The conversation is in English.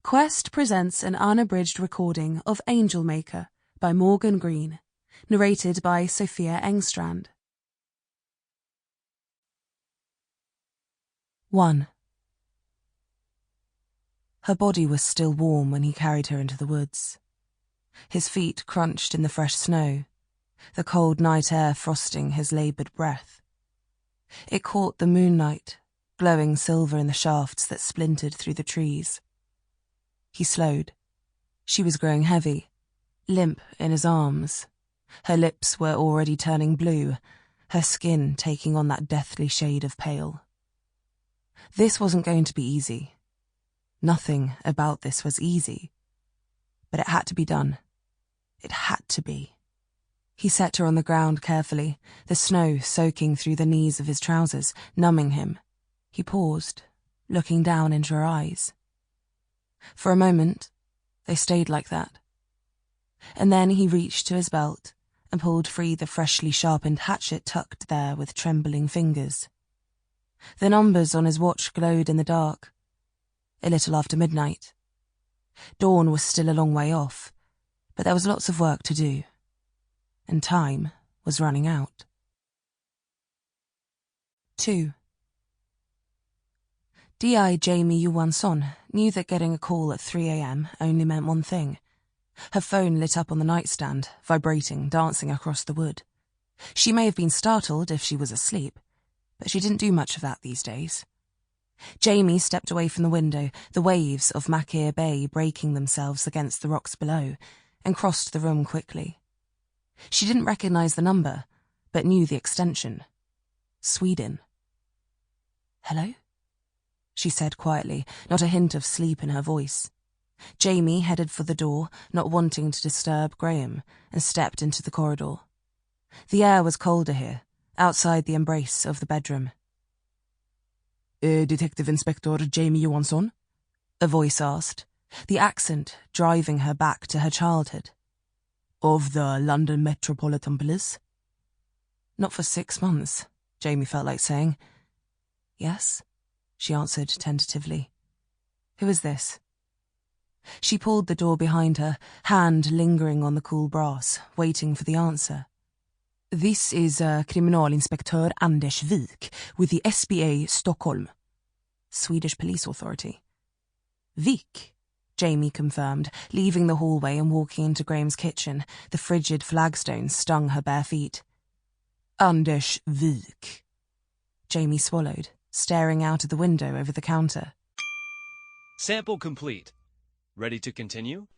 Quest presents an unabridged recording of Angel Maker by Morgan Greene, narrated by Sofia Engstrand. 1. Her body was still warm when he carried her into the woods. His feet crunched in the fresh snow, the cold night air frosting his laboured breath. It caught the moonlight, glowing silver in the shafts that splintered through the trees. He slowed. She was growing heavy, limp in his arms. Her lips were already turning blue, her skin taking on that deathly shade of pale. This wasn't going to be easy. Nothing about this was easy. But it had to be done. It had to be. He set her on the ground carefully, the snow soaking through the knees of his trousers, numbing him. He paused, looking down into her eyes. For a moment, they stayed like that. And then he reached to his belt and pulled free the freshly sharpened hatchet tucked there with trembling fingers. The numbers on his watch glowed in the dark. A little after midnight. Dawn was still a long way off, but there was lots of work to do. And time was running out. 2. DI Jamie Johansson knew that getting a call at 3 a.m. only meant one thing. Her phone lit up on the nightstand, vibrating, dancing across the wood. She may have been startled if she was asleep, but she didn't do much of that these days. Jamie stepped away from the window, the waves of Makir Bay breaking themselves against the rocks below, and crossed the room quickly. She didn't recognise the number, but knew the extension. Sweden. Hello? She said quietly, not a hint of sleep in her voice. Jamie headed for the door, not wanting to disturb Graham, and stepped into the corridor. The air was colder here, outside the embrace of the bedroom. Detective Inspector Jamie Johansson? A voice asked, the accent driving her back to her childhood. Of the London Metropolitan Police? Not for 6 months, Jamie felt like saying. Yes, she answered tentatively. Who is this? She pulled the door behind her, hand lingering on the cool brass, waiting for the answer. This is Kriminalinspektör Anders Wik with the SBA Stockholm. Swedish Police Authority. Wik, Jamie confirmed, leaving the hallway and walking into Graham's kitchen. The frigid flagstones stung her bare feet. Anders Wik. Jamie swallowed, staring out of the window over the counter. Sample complete. Ready to continue?